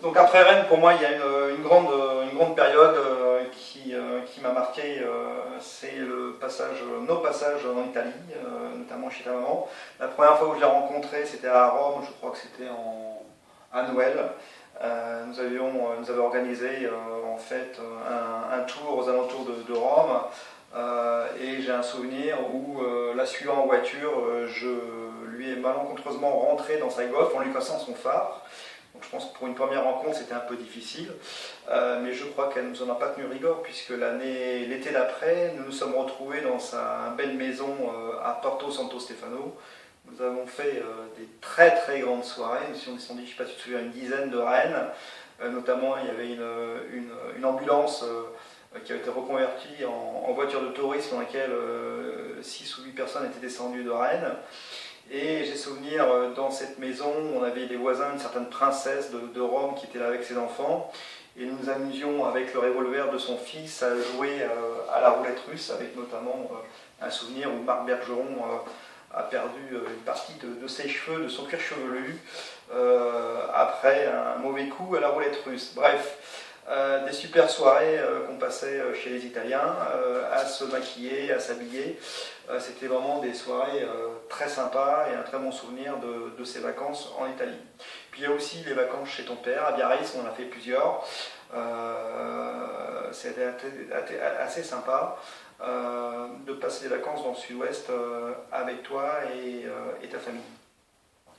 Donc après Rennes, pour moi, il y a une grande période qui m'a marqué, c'est nos passages en Italie, notamment chez ta maman. La première fois où je l'ai rencontré, c'était à Rome, je crois que c'était à Noël. Nous avions organisé en fait un tour aux alentours de Rome, et j'ai un souvenir où, la suivant en voiture, je lui ai malencontreusement rentré dans sa Golf en lui cassant son phare. Donc je pense que pour une première rencontre, c'était un peu difficile, mais je crois qu'elle ne nous en a pas tenu rigueur, puisque l'été d'après, nous nous sommes retrouvés dans sa belle maison à Porto Santo Stefano. Nous avons fait des très très grandes soirées. Nous sommes descendus, je ne sais pas si tu te souviens, une dizaine de Rennes. Notamment, il y avait une ambulance qui avait été reconvertie en voiture de tourisme, dans laquelle 6 ou 8 personnes étaient descendues de Rennes. Et j'ai souvenir, dans cette maison, on avait des voisins, une certaine princesse de Rome qui était là avec ses enfants. Et nous nous amusions avec le revolver de son fils à jouer à la roulette russe, avec notamment un souvenir où Marc Bergeron a perdu une partie de ses cheveux, de son cuir chevelu, après un mauvais coup à la roulette russe. Bref, des super soirées qu'on passait chez les Italiens, à se maquiller, à s'habiller. C'était vraiment des soirées très sympas et un très bon souvenir de ces vacances en Italie. Puis il y a aussi les vacances chez ton père, à Biarritz, on en a fait plusieurs. C'était assez sympa de passer des vacances dans le sud-ouest avec toi et ta famille.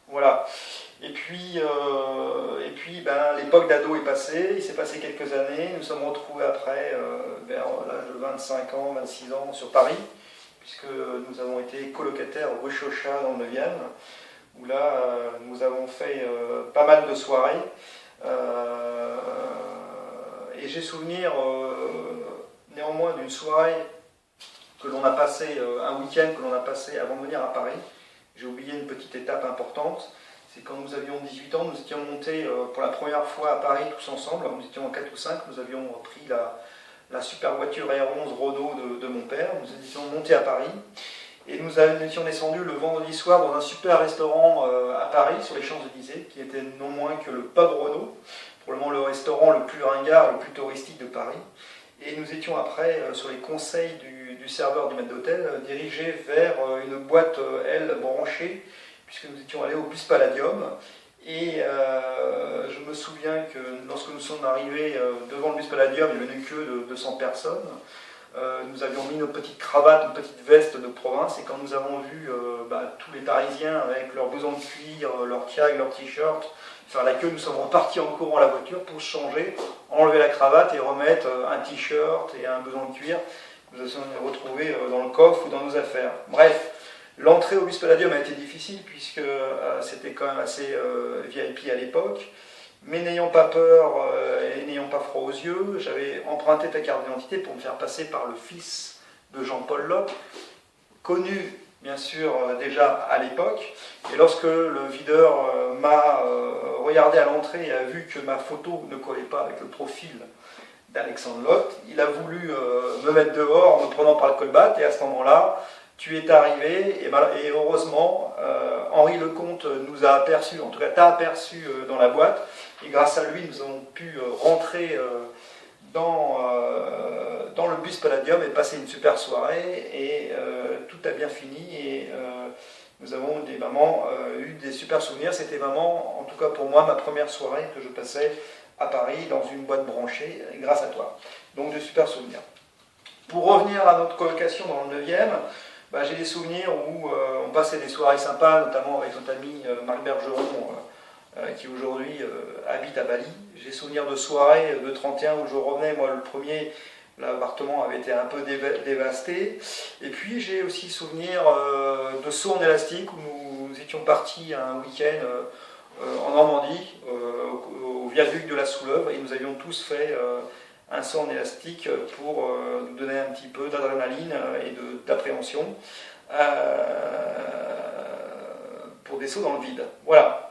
Voilà. Et puis l'époque d'ado est passée, il s'est passé quelques années, nous sommes retrouvés après, vers l'âge de 25 ans, 26 ans, sur Paris, puisque nous avons été colocataires rue Chauchat dans le 9e, où là, nous avons fait pas mal de soirées. Et j'ai souvenir, néanmoins, d'une soirée que l'on a passée, un week-end que l'on a passé avant de venir à Paris. J'ai oublié une petite étape importante. C'est quand nous avions 18 ans, nous étions montés pour la première fois à Paris tous ensemble. Nous étions en 4 ou 5, nous avions pris la super voiture R11 Renault de mon père. Nous étions montés à Paris et nous étions descendus le vendredi soir dans un super restaurant à Paris, sur les Champs-Élysées, qui était non moins que le Pub Renault, probablement le restaurant le plus ringard, le plus touristique de Paris. Et nous étions après, sur les conseils du serveur du maître d'hôtel, dirigés vers une boîte, elle, branchée, puisque nous étions allés au Bus Palladium. Et je me souviens que lorsque nous sommes arrivés devant le Bus Palladium, il n'y avait une queue de 200 personnes. Nous avions mis nos petites cravates, nos petites vestes de province, et quand nous avons vu tous les Parisiens avec leurs blousons de cuir, leurs tiags, leurs t-shirts, faire la queue, nous sommes repartis en courant à la voiture pour se changer, enlever la cravate et remettre un t-shirt et un blouson de cuir. Nous nous sommes retrouvés dans le coffre ou dans nos affaires. Bref, l'entrée au Bus Palladium a été difficile puisque c'était quand même assez VIP à l'époque. Mais n'ayant pas peur et n'ayant pas froid aux yeux, j'avais emprunté ta carte d'identité pour me faire passer par le fils de Jean-Paul Loc, connu bien sûr déjà à l'époque. Et lorsque le videur m'a regardé à l'entrée et a vu que ma photo ne collait pas avec le profil d'Alexandre Lotte, il a voulu me mettre dehors en me prenant par le colbat, et à ce moment-là, tu es arrivé, et heureusement, Henri Lecomte nous a aperçus, en tout cas t'a aperçu dans la boîte, et grâce à lui, nous avons pu rentrer dans le Bus Palladium et passer une super soirée, et tout a bien fini, et nous avons eu des super souvenirs. C'était vraiment, en tout cas pour moi, ma première soirée que je passais à Paris, dans une boîte branchée, grâce à toi. Donc de super souvenirs. Pour revenir à notre colocation dans le 9e, j'ai des souvenirs où on passait des soirées sympas, notamment avec notre ami Marc Bergeron, qui aujourd'hui habite à Bali. J'ai souvenir de soirées de 31 où je revenais, moi le premier, l'appartement avait été un peu dévasté. Et puis j'ai aussi souvenir de sauts en élastique où nous étions partis un week-end en Normandie, au viaduc de la Soulèvre, et nous avions tous fait un saut en élastique pour nous donner un petit peu d'adrénaline et d'appréhension pour des sauts dans le vide. Voilà.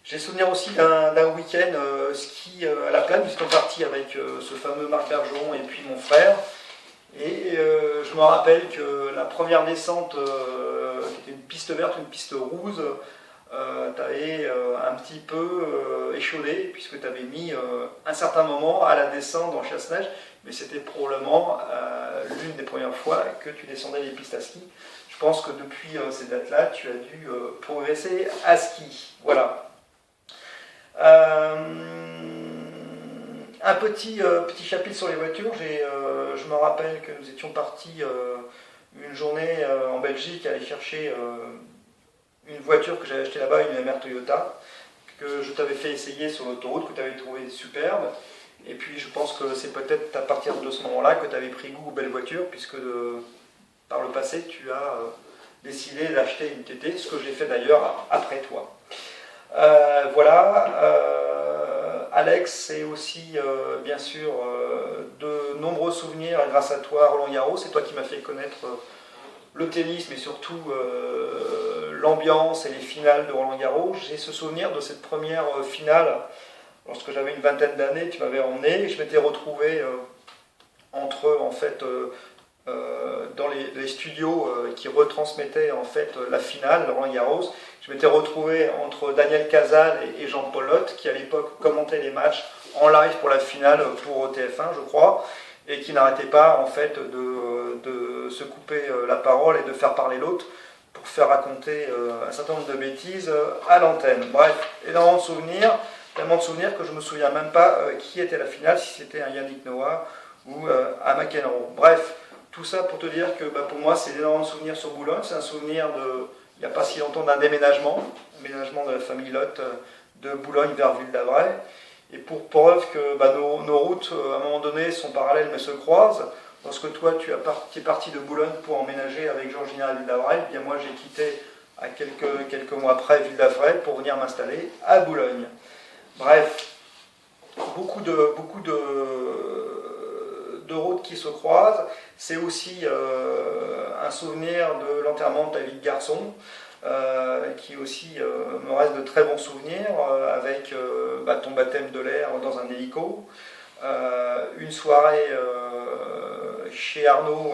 J'ai souvenir aussi d'un week-end ski à la Plagne. Nous étions partis avec ce fameux Marc Bergeron et puis mon frère. Et je me rappelle que la première descente, qui était une piste verte, une piste rouge, tu avais petit peu échaudé, puisque tu avais mis un certain moment à la descente en chasse-neige, mais c'était probablement l'une des premières fois que tu descendais les pistes à ski. Je pense que depuis ces dates-là, tu as dû progresser à ski. Voilà. Un petit chapitre sur les voitures. Je me rappelle que nous étions partis une journée en Belgique à aller chercher une voiture que j'avais achetée là-bas, une MR Toyota, que je t'avais fait essayer sur l'autoroute, que tu avais trouvé superbe. Et puis je pense que c'est peut-être à partir de ce moment-là que tu avais pris goût aux belles voitures, puisque par le passé tu as décidé d'acheter une TT, ce que j'ai fait d'ailleurs après toi. Voilà. Alex, c'est aussi bien sûr de nombreux souvenirs grâce à toi, Roland Garros. C'est toi qui m'as fait connaître le tennis, mais surtout l'ambiance et les finales de Roland Garros. J'ai ce souvenir de cette première finale. Lorsque j'avais une vingtaine d'années, tu m'avais emmené et je m'étais retrouvé entre en fait dans les studios qui retransmettaient en fait la finale de Roland Garros. Je m'étais retrouvé entre Daniel Casal et Jean-Paul Lotte, qui à l'époque commentaient les matchs en live pour la finale pour TF1, je crois, et qui n'arrêtait pas en fait de se couper la parole et de faire parler l'autre pour faire raconter un certain nombre de bêtises à l'antenne. Bref, énormément de souvenirs, tellement de souvenirs que je ne me souviens même pas qui était la finale, si c'était un Yannick Noah ou un McEnroe. Bref, tout ça pour te dire que pour moi c'est énormément de souvenirs sur Boulogne, c'est un souvenir il n'y a pas si longtemps d'un déménagement de la famille Lotte de Boulogne vers Ville-d'Avray. Et pour preuve que nos routes, à un moment donné, sont parallèles mais se croisent, lorsque toi tu es parti de Boulogne pour emménager avec Georgina à Ville-d'Avray, bien moi j'ai quitté à quelques mois après Ville-d'Avray pour venir m'installer à Boulogne. Bref, beaucoup de routes qui se croisent. C'est aussi un souvenir de l'enterrement de ta vie de garçon, qui aussi me reste de très bons souvenirs, avec ton baptême de l'air dans un hélico, une soirée chez Arnaud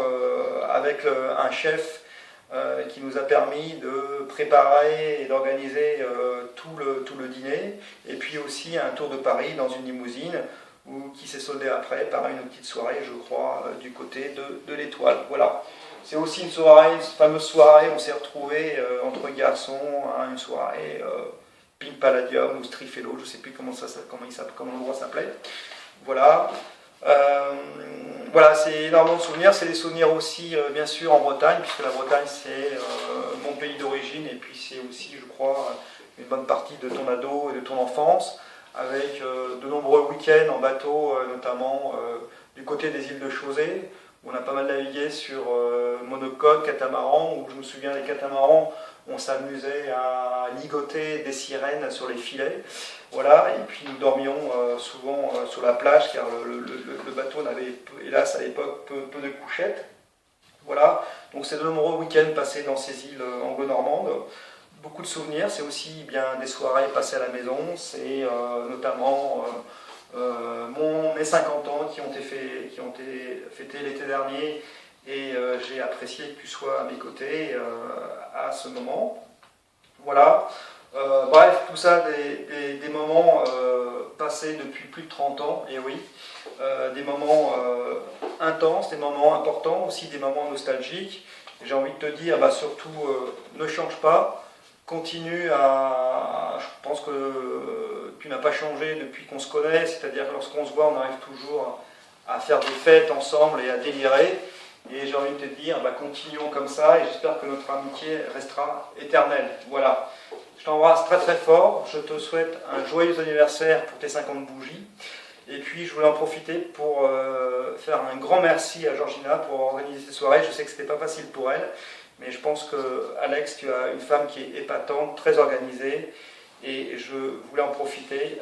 avec un chef qui nous a permis de préparer et d'organiser tout le dîner, et puis aussi un tour de Paris dans une limousine, qui s'est soldé après par une petite soirée, je crois, du côté de l'Étoile. Voilà. C'est aussi une fameuse soirée, on s'est retrouvés entre garçons, une soirée Pink Palladium ou Strifello, je ne sais plus comment l'endroit s'appelait. Voilà. Voilà, c'est énormément de souvenirs. C'est des souvenirs aussi, bien sûr, en Bretagne, puisque la Bretagne, c'est mon pays d'origine, et puis c'est aussi, je crois, une bonne partie de ton ado et de ton enfance, avec de nombreux week-ends en bateau, notamment du côté des îles de Chausey, où on a pas mal navigué sur monocoque, catamaran, où je me souviens des catamarans, on s'amusait à ligoter des sirènes sur les filets, voilà, et puis nous dormions souvent sur la plage, car le bateau n'avait, hélas, à l'époque, peu de couchettes, voilà, donc c'est de nombreux week-ends passés dans ces îles anglo-normandes. Beaucoup de souvenirs, c'est aussi bien des soirées passées à la maison, c'est notamment mes 50 ans qui ont été fêtés l'été dernier, et j'ai apprécié que tu sois à mes côtés à ce moment. Voilà. Bref, tout ça, des moments passés depuis plus de 30 ans, et oui, des moments intenses, des moments importants, aussi des moments nostalgiques. J'ai envie de te dire, surtout, ne change pas. Continue je pense que tu n'as pas changé depuis qu'on se connaît, c'est-à-dire que lorsqu'on se voit, on arrive toujours à faire des fêtes ensemble et à délirer. Et j'ai envie de te dire, continuons comme ça, et j'espère que notre amitié restera éternelle. Voilà. Je t'embrasse très très fort, je te souhaite un joyeux anniversaire pour tes 50 bougies. Et puis je voulais en profiter pour faire un grand merci à Georgina pour organiser cette soirée. Je sais que ce n'était pas facile pour elle, mais je pense que Alex, tu as une femme qui est épatante, très organisée, et je voulais en profiter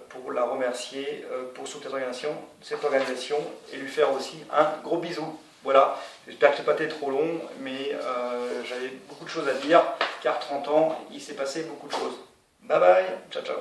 pour la remercier pour cette organisation, et lui faire aussi un gros bisou. Voilà, j'espère que je n'ai pas été trop long, mais j'avais beaucoup de choses à dire, car 30 ans, il s'est passé beaucoup de choses. Bye bye, ciao ciao.